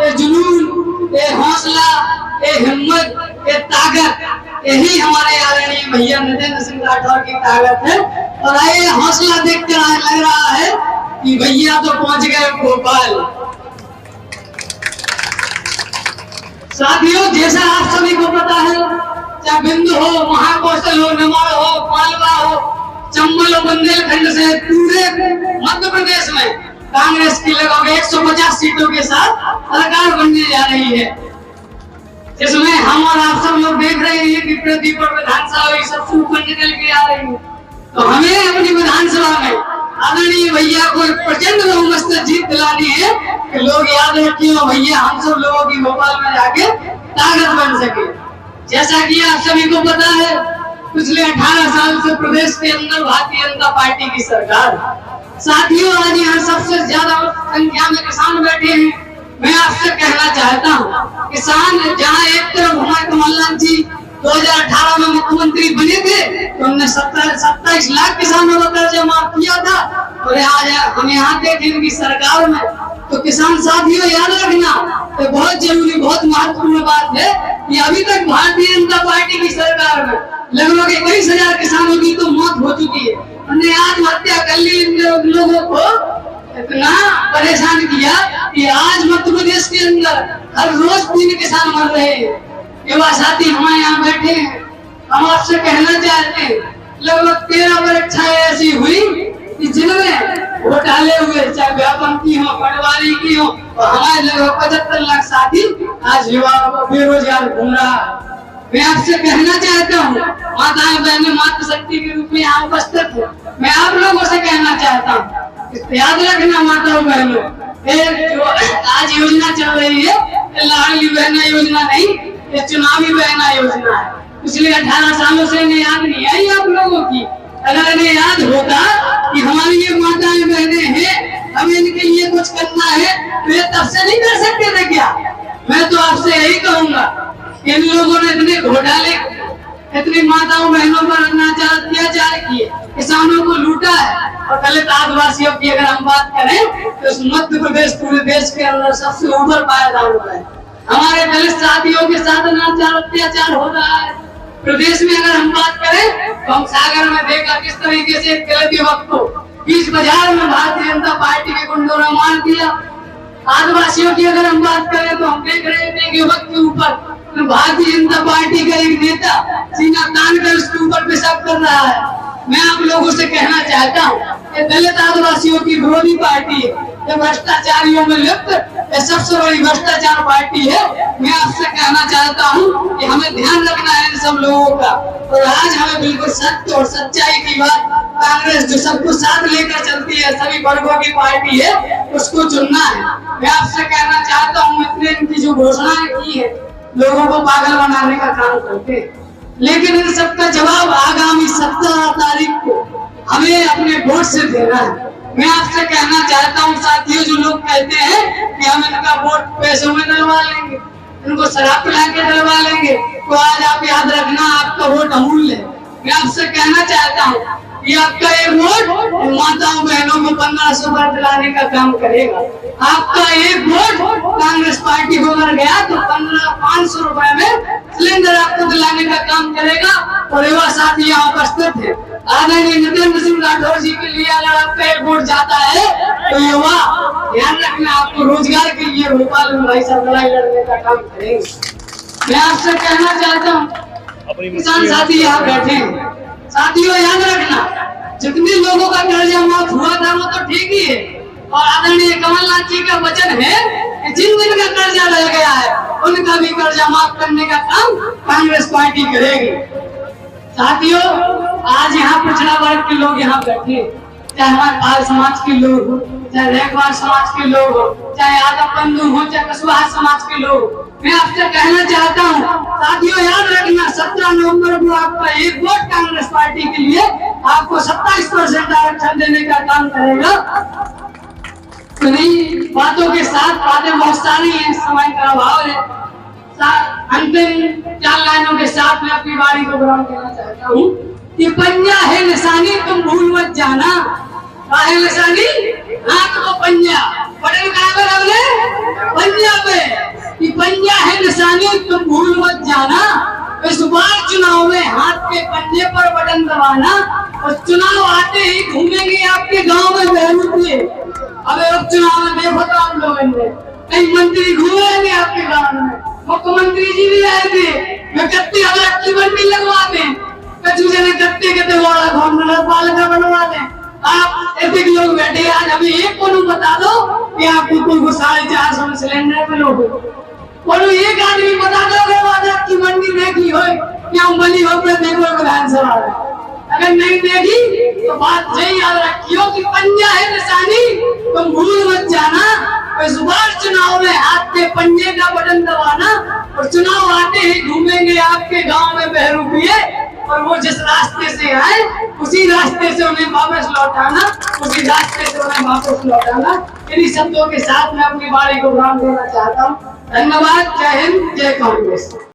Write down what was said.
ये जुनून, ये हौसला, ये हिम्मत, ये ताकत, यही हमारे आदरणीय भैया नरेंद्र सिंह राठौर की ताकत है। और ये हौसला देखकर लग रहा है कि भैया तो पहुंच गए भोपाल। साथियों, जैसा आप सभी को पता है, चाहे बिंदु हो, महाकौशल हो, नमाड़ हो, मालवा हो, चंबल और बुंदेलखंड से पूरे मध्य प्रदेश में कांग्रेस की लगभग 150 सीटों के साथ सरकार बनने जा रही है, जिसमें हम और आप सब लोग देख रहे हैं कि प्रतिपुर विधानसभा सबसे ऊपर निकल के आ रही है। तो हमें अपनी विधानसभा में आदरणीय भैया को प्रचंड बहुमत से जीत दिलानी है कि लोग याद रखिए भैया हम सब लोगों की भोपाल में जाके ताकत बन सके। जैसा कि आप सभी को पता है, पिछले 18 साल से प्रदेश के अंदर भारतीय जनता पार्टी की सरकार। साथियों, आज यहाँ सबसे ज्यादा संख्या में किसान बैठे हैं। मैं आपसे कहना चाहता हूँ, किसान जहाँ एक तरफ हमारे कमलनाथ जी 2018 में मुख्यमंत्री बने थे तो हमने 27 लाख किसानों का कर्जा माफ किया था, और आज हम यहाँ देखें इनकी सरकार में तो किसान साथियों याद रखना तो बहुत जरूरी, बहुत महत्वपूर्ण बात है कि अभी तक भारतीय जनता पार्टी की सरकार में लगभग 21,000 किसानों की तो मौत हो चुकी है। हमने आत्महत्या कर ली, इन लोगों को इतना परेशान किया कि आज मध्य प्रदेश के अंदर हर रोज 3 किसान मर रहे हैं। युवा साथी हमारे यहाँ बैठे हैं, हम आपसे कहना चाहते हैं, लगभग 13 परीक्षाएं ऐसी हुई कि जिनमें घोटाले हुए, चाहे व्यापम की हो, पटवारी की हो, और हमारे लगभग 75 लाख साथी आज युवा बेरोजगार घूम रहा है। मैं आपसे कहना चाहता हूँ, माताएं बहनें मातृशक्ति के रूप में यहाँ उपस्थित है, मैं आप लोगों से कहना चाहता हूँ, याद रखना माताओं बहनों, जो आज योजना चल रही है, लाडली बहना योजना नहीं, ये चुनावी बहना योजना है। पिछले 18 सालों से इन्हें याद नहीं आई आप लोगों की। अगर इन्हें याद होता कि हमारी ये माताएं बहनें हैं, हमें इनके लिए कुछ करना है, तो ये तब से नहीं कर सकते थे क्या? मैं तो आपसे यही कहूंगा, इन लोगों ने इतने घोटाले, इतनी माताओं बहनों पर अत्याचार किए, किसानों को लूटा है, और दलित आदिवासियों की अगर हम बात करें तो मध्य प्रदेश पूरे देश के अंदर सबसे ऊपर पायदान हुआ है। हमारे दलित साथियों के साथ अत्याचार हो रहा है। प्रदेश में अगर हम बात करें तो हम सागर में देखा किस तरीके से एक दलित युवक को बीच बाजार में भारतीय जनता पार्टी के गुंडों ने मार दिया। आदिवासियों की अगर हम बात करें तो हम देख रहे थे युवक के ऊपर भारतीय जनता पार्टी का एक नेता सीना तान कर उसके ऊपर पेशाब कर रहा है। मैं आप लोगों से कहना चाहता हूँ, ये दलित आदिवासियों की विरोधी पार्टी है, ये भ्रष्टाचारियों में लिप्त सबसे बड़ी भ्रष्टाचार पार्टी है। मैं आपसे कहना चाहता हूँ कि हमें ध्यान रखना है इन सब लोगों का, और आज हमें बिल्कुल सत्य और सच्चाई की बात, कांग्रेस जो सबको साथ लेकर चलती है, सभी वर्गों की पार्टी है, उसको चुनना है। मैं आपसे कहना चाहता हूँ, इतने इनकी जो घोषणाएं की है लोगों को पागल बनाने का काम करते हैं, लेकिन इन सबका जवाब आगामी 17 तारीख को हमें अपने वोट से देना है। मैं आपसे कहना चाहता हूँ साथियों, जो लोग कहते हैं कि हम इनका वोट पैसों में डलवा लेंगे, इनको शराब पिला के डलवा लेंगे, तो आज आप याद रखना आपका वोट अमूल्य है। मैं आपसे कहना चाहता हूँ कि आपका एक वोट माताओं बहनों को 1500 रुपए दिलाने का काम करेगा। आपका एक वोट कांग्रेस पार्टी को अगर गया तो 500 रुपए में सिलेंडर आपको दिलाने का काम करेगा। और युवा साथी यहाँ उपस्थित है, आदरणीय नरेंद्र सिंह राठौर जी के लिए अगर आपका एक वोट जाता है तो युवा ध्यान रखना, आपको रोजगार के लिए भोपाल में भाई साहब लड़ाई लड़ने का काम करेंगे। मैं आपसे कहना चाहता हूँ, किसान साथी यहाँ बैठे हैं, साथियों याद रखना, जितने लोगों का कर्जा माफ हुआ था वो तो ठीक ही है, और आदरणीय कमलनाथ जी का वचन है कि जिन का कर्जा रह गया है उनका भी कर्जा माफ करने का काम कांग्रेस पार्टी करेगी। साथियों, आज यहाँ पिछड़ा वर्ग के लोग यहाँ बैठे, चाहे हमारे पाल समाज के लोग हो, चाहे रैकवार समाज के लोग हो, चाहे यादव बंधु हो, चाहे कुशवाहा समाज के लोग, मैं आपसे कहना चाहता हूँ साथियों याद रखना, 17 नवंबर को आपका एक वोट कांग्रेस पार्टी के लिए आपको 27% आरक्षण देने का काम करेगा। इन्हीं बातों के साथ, बातें बहुत सारी हैं, समय का अभाव है, अंतिम 4 लाइनों के साथ मैं अपनी बारी को विराम देना चाहता हूँ कि पंजा है निशानी तुम भूल मत जाना। है निशानी, हाथ को पंजा, बटन कहाँ पे हमने पंजा पे। तुम भूल मत जाना, इस बार चुनाव में हाथ के पंजे पर बटन दबाना, और चुनाव आते ही घूमेंगे आपके गांव में बहरूपिए। अबे अब चुनाव में देखो तो आप लोगों ने कई मंत्री घूमेंगे आपके गांव में, मुख्यमंत्री जी भी आएंगे, मैं कत्ती अदरक की मंडी लगवा दें, कचू जने कत्ते के वाला घोंडा पालका बनवा दें। आप ऐसे लोग बैठे, आज अभी एक को बता दो कि आपको कोई 450 में सिलेंडर मिलोगे, और एक आदमी बता दो अदरक की मंडी देखी हो क्या बनी हो देखो विधानसभा में। अगर नहीं देखी तो बात यही याद रखियो कि पंजा है निशानी, तुम भूल मत जाना, इस बार चुनाव में हाथ के पंजे का बटन दबाना, और चुनाव आते ही घूमेंगे आपके गांव में बहरूपिए, और वो जिस रास्ते से आए उसी रास्ते से उन्हें वापस लौटाना, उसी रास्ते से उन्हें वापस लौटाना। इन्हीं शब्दों के साथ मैं अपनी बारी को विराम देना चाहता हूँ। धन्यवाद। जय हिंद, जय कांग्रेस।